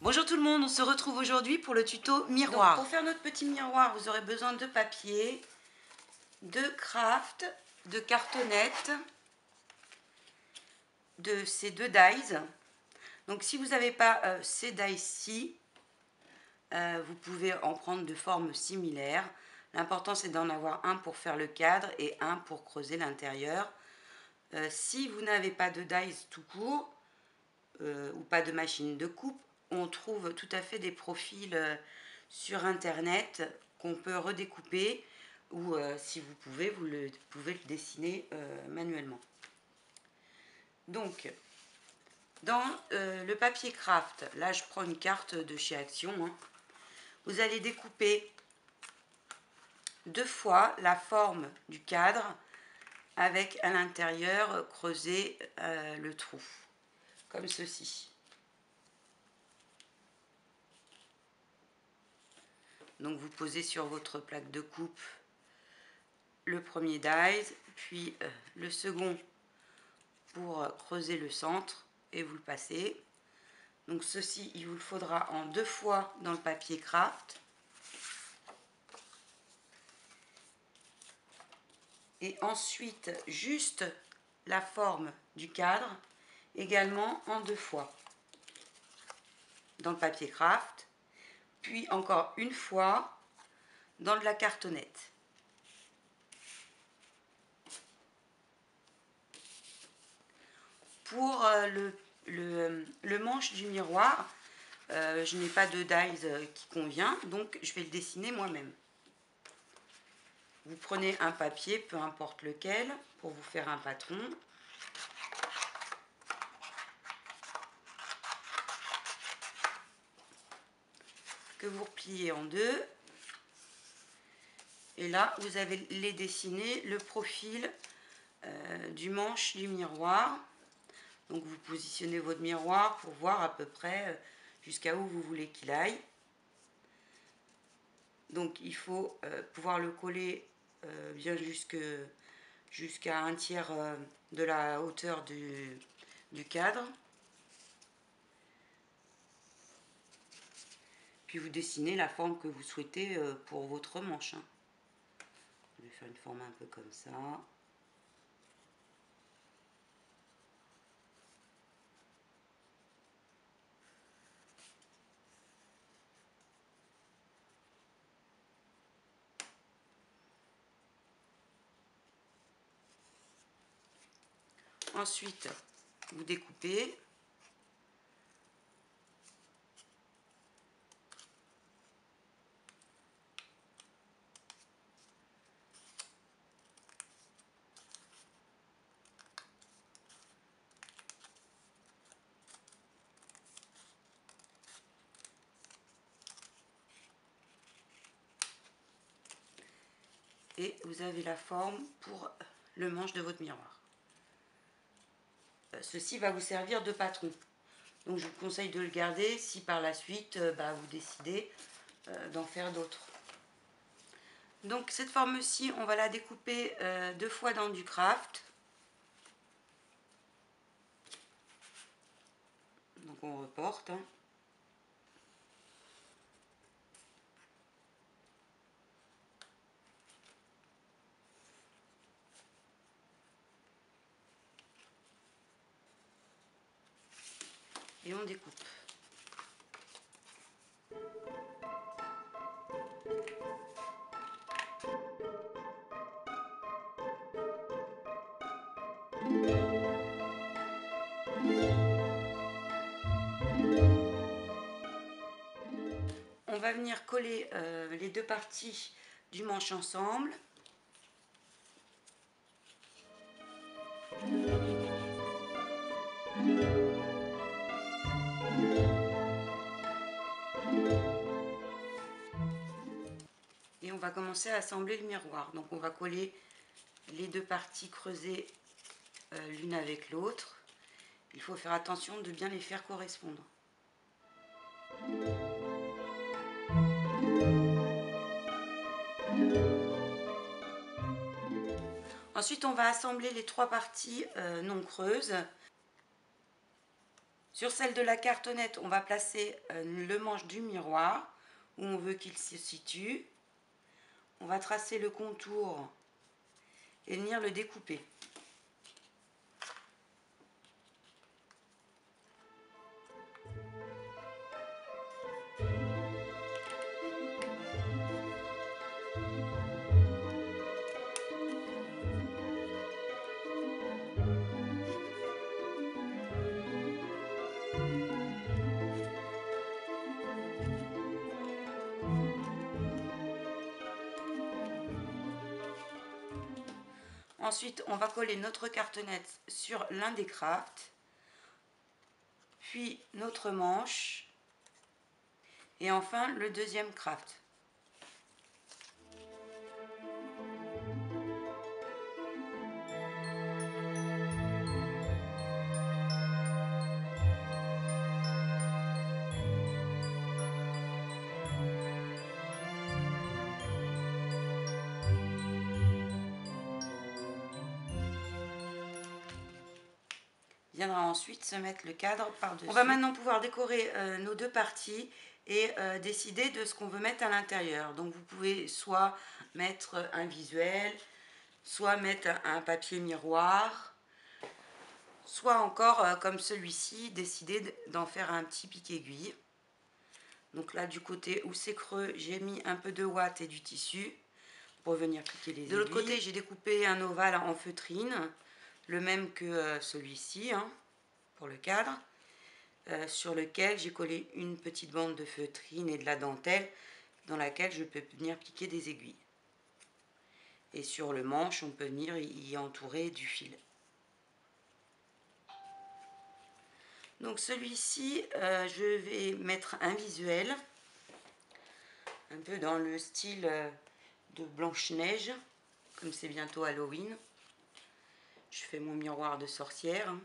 Bonjour tout le monde, on se retrouve aujourd'hui pour le tuto miroir. Donc, pour faire notre petit miroir, vous aurez besoin de papier, de craft, de cartonnette, de ces deux dies. Donc si vous n'avez pas ces dies-ci, vous pouvez en prendre de formes similaires. L'important c'est d'en avoir un pour faire le cadre et un pour creuser l'intérieur. Si vous n'avez pas de dies tout court, ou pas de machine de coupe, on trouve tout à fait des profils sur internet qu'on peut redécouper ou si vous pouvez, pouvez le dessiner manuellement. Donc, dans le papier craft, là je prends une carte de chez Action, hein. Vous allez découper deux fois la forme du cadre avec à l'intérieur creuser le trou, comme ceci. Donc vous posez sur votre plaque de coupe le premier dies, puis le second pour creuser le centre et vous le passez. Donc ceci, il vous le faudra en deux fois dans le papier craft. Et ensuite, juste la forme du cadre, également en deux fois dans le papier craft, puis encore une fois dans de la cartonnette. Pour le manche du miroir, je n'ai pas de dies qui convient, donc je vais le dessiner moi-même. Vous prenez un papier, peu importe lequel, pour vous faire un patron. Que vous repliez en deux. Et là, vous avez les dessiné le profil du manche du miroir. Donc vous positionnez votre miroir pour voir à peu près jusqu'à où vous voulez qu'il aille. Donc il faut pouvoir le coller bien jusqu'à un tiers de la hauteur du cadre. Puis vous dessinez la forme que vous souhaitez pour votre manche, hein. Je vais faire une forme un peu comme ça. Ensuite, vous découpez. Et vous avez la forme pour le manche de votre miroir. Ceci va vous servir de patron. Donc je vous conseille de le garder si par la suite vous décidez d'en faire d'autres. Donc cette forme-ci, on va la découper deux fois dans du craft. Donc on reporte, hein. Et on découpe. On va venir coller les deux parties du manche ensemble. Et on va commencer à assembler le miroir. Donc on va coller les deux parties creusées l'une avec l'autre. Il faut faire attention de bien les faire correspondre. Ensuite, on va assembler les trois parties non creuses. Sur celle de la cartonnette, on va placer le manche du miroir où on veut qu'il se situe. On va tracer le contour et venir le découper. Ensuite, on va coller notre cartonnette sur l'un des crafts, puis notre manche, et enfin le deuxième craft. Viendra ensuite se mettre le cadre par-dessus. On va maintenant pouvoir décorer nos deux parties et décider de ce qu'on veut mettre à l'intérieur. Donc vous pouvez soit mettre un visuel, soit mettre un papier miroir, soit encore comme celui-ci, décider d'en faire un petit pic-aiguille. Donc là du côté où c'est creux, j'ai mis un peu de ouate et du tissu pour venir piquer les aiguilles. De l'autre côté, j'ai découpé un ovale en feutrine, le même que celui-ci, hein, pour le cadre, sur lequel j'ai collé une petite bande de feutrine et de la dentelle dans laquelle je peux venir piquer des aiguilles. Et sur le manche, on peut venir y entourer du fil. Donc celui-ci, je vais mettre un visuel, un peu dans le style de Blanche-Neige, comme c'est bientôt Halloween. Je fais mon miroir de sorcière.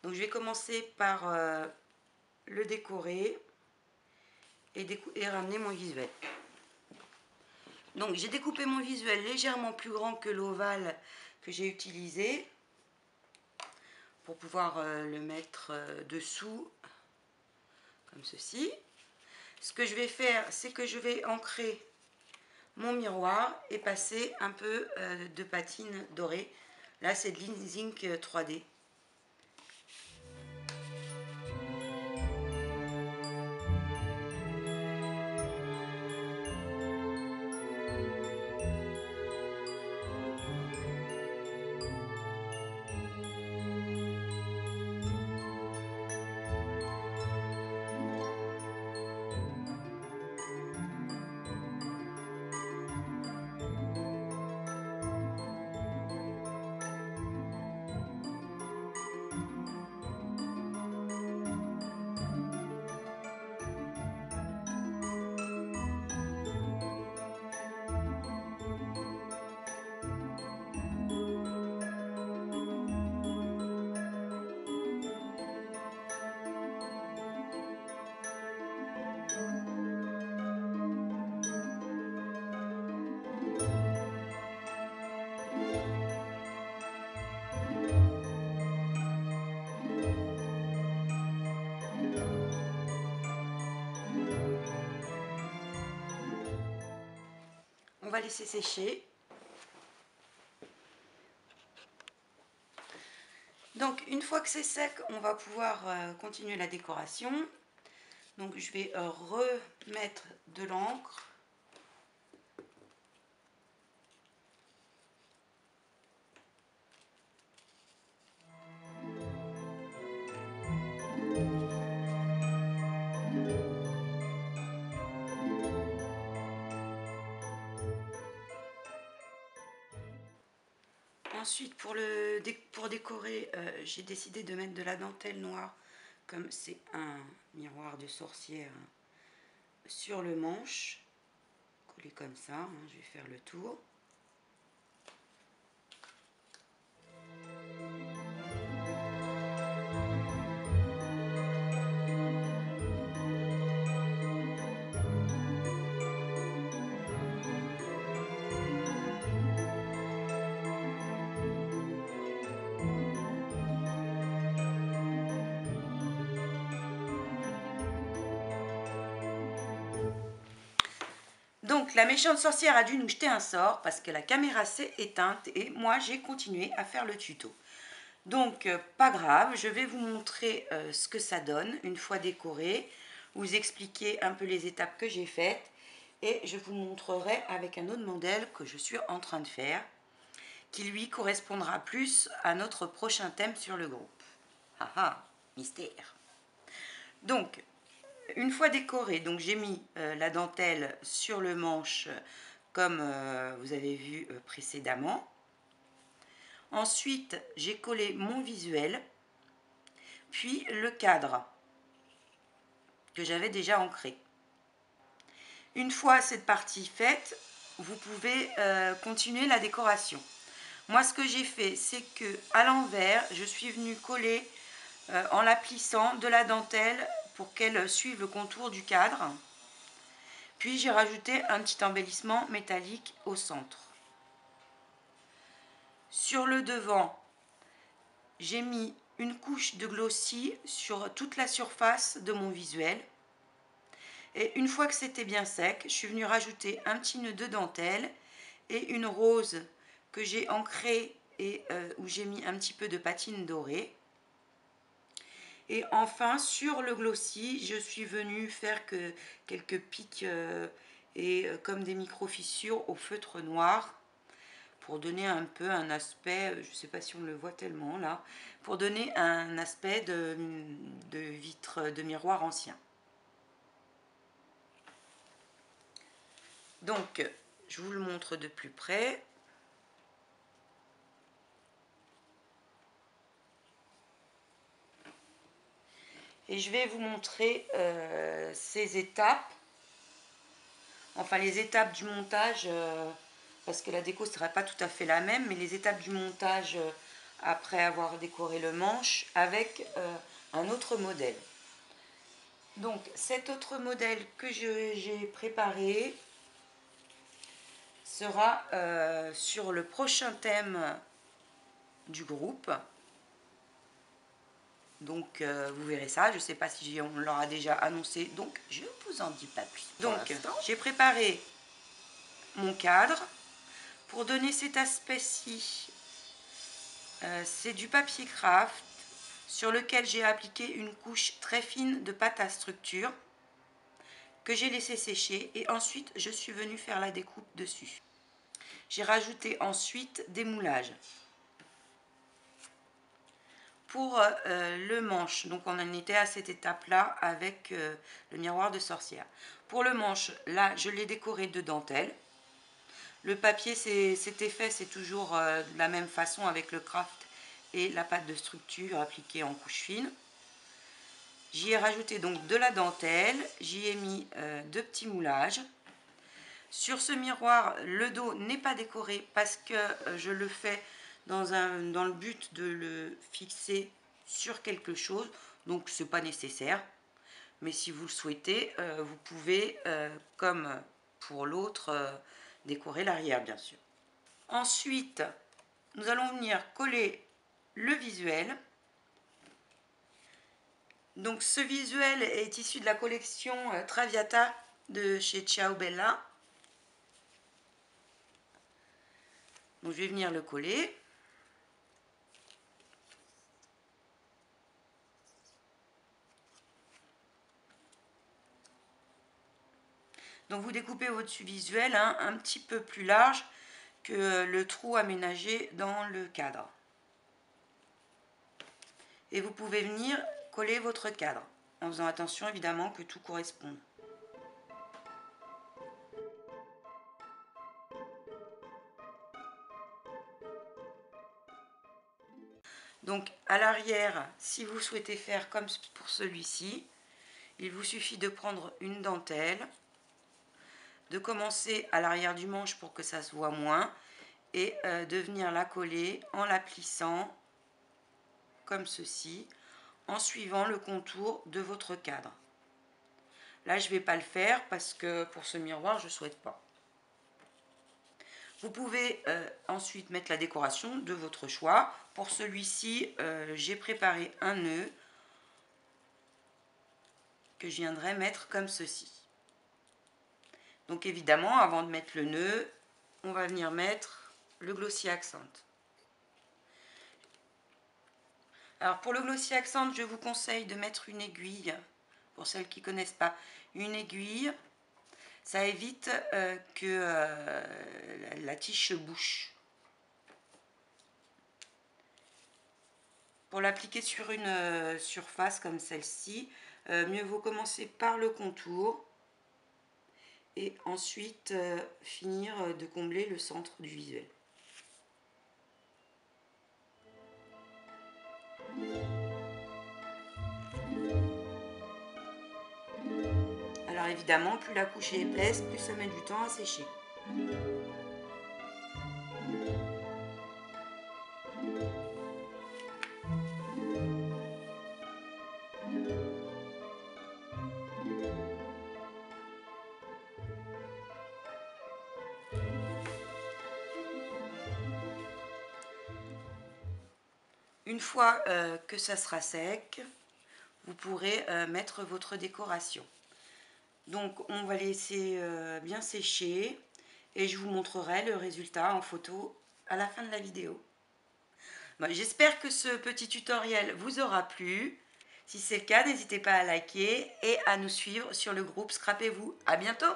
Donc je vais commencer par le décorer et ramener mon visuel. Donc j'ai découpé mon visuel légèrement plus grand que l'ovale que j'ai utilisé pour pouvoir le mettre dessous, comme ceci. Ce que je vais faire, c'est que je vais ancrer mon miroir et passer un peu de patine dorée. Là, c'est de l'Inzink 3D. On va laisser sécher. Donc une fois que c'est sec, on va pouvoir continuer la décoration. Donc je vais remettre de l'encre. Ensuite, pour décorer, j'ai décidé de mettre de la dentelle noire, comme c'est un miroir de sorcière, sur le manche, collé comme ça, hein, je vais faire le tour. la méchante sorcière a dû nous jeter un sort parce que la caméra s'est éteinte et moi j'ai continué à faire le tuto. Donc pas grave, je vais vous montrer ce que ça donne une fois décoré, vous expliquer un peu les étapes que j'ai faites et je vous montrerai avec un autre modèle que je suis en train de faire qui lui correspondra plus à notre prochain thème sur le groupe. Ah ah, mystère. Donc, une fois décoré, donc j'ai mis la dentelle sur le manche comme vous avez vu précédemment. Ensuite, j'ai collé mon visuel, puis le cadre que j'avais déjà ancré. Une fois cette partie faite, vous pouvez continuer la décoration. Moi, ce que j'ai fait, c'est que à l'envers, je suis venue coller en la plissant de la dentelle pour qu'elle suive le contour du cadre. Puis j'ai rajouté un petit embellissement métallique au centre. Sur le devant, j'ai mis une couche de glossy sur toute la surface de mon visuel. Et une fois que c'était bien sec, je suis venue rajouter un petit nœud de dentelle et une rose que j'ai ancrée et où j'ai mis un petit peu de patine dorée. Et enfin, sur le glossy, je suis venue faire quelques pics comme des micro-fissures au feutre noir pour donner un peu un aspect, je ne sais pas si on le voit tellement là, pour donner un aspect de vitre, de miroir ancien. Donc, je vous le montre de plus près. Et je vais vous montrer ces étapes, enfin les étapes du montage, parce que la déco ne sera pas tout à fait la même, mais les étapes du montage après avoir décoré le manche avec un autre modèle. Donc cet autre modèle que j'ai préparé sera sur le prochain thème du groupe. Donc vous verrez ça, je ne sais pas si on l'aura déjà annoncé, donc je ne vous en dis pas plus. Donc j'ai préparé mon cadre pour donner cet aspect-ci. C'est du papier craft sur lequel j'ai appliqué une couche très fine de pâte à structure que j'ai laissé sécher et ensuite je suis venue faire la découpe dessus. J'ai rajouté ensuite des moulages. Pour le manche, donc on en était à cette étape-là avec le miroir de sorcière. Pour le manche, là, je l'ai décoré de dentelle. Le papier, c'était fait, c'est toujours de la même façon avec le craft et la pâte de structure appliquée en couche fine. J'y ai rajouté donc de la dentelle, j'y ai mis deux petits moulages. Sur ce miroir, le dos n'est pas décoré parce que je le fais dans le but de le fixer sur quelque chose, donc ce n'est pas nécessaire. Mais si vous le souhaitez, vous pouvez, comme pour l'autre, décorer l'arrière bien sûr. Ensuite, nous allons venir coller le visuel. Donc ce visuel est issu de la collection Traviata de chez Ciao Bella. Donc je vais venir le coller. Donc vous découpez votre visuel un petit peu plus large que le trou aménagé dans le cadre. Et vous pouvez venir coller votre cadre, en faisant attention évidemment que tout corresponde. Donc à l'arrière, si vous souhaitez faire comme pour celui-ci, il vous suffit de prendre une dentelle, de commencer à l'arrière du manche pour que ça se voit moins, et de venir la coller en la plissant comme ceci, en suivant le contour de votre cadre. Là, je ne vais pas le faire parce que pour ce miroir, je ne souhaite pas. Vous pouvez ensuite mettre la décoration de votre choix. Pour celui-ci, j'ai préparé un nœud que je viendrai mettre comme ceci. Donc évidemment, avant de mettre le nœud, on va venir mettre le glossy accent. Alors pour le glossy accent, je vous conseille de mettre une aiguille. Pour celles qui ne connaissent pas, une aiguille, ça évite que la tige se bouche. Pour l'appliquer sur une surface comme celle-ci, mieux vaut commencer par le contour et ensuite finir de combler le centre du visuel. Alors évidemment, plus la couche est épaisse, plus ça met du temps à sécher. Une fois que ça sera sec, vous pourrez mettre votre décoration. Donc on va laisser bien sécher et je vous montrerai le résultat en photo à la fin de la vidéo. Bon, j'espère que ce petit tutoriel vous aura plu. Si c'est le cas, n'hésitez pas à liker et à nous suivre sur le groupe Scrapez-vous. À bientôt!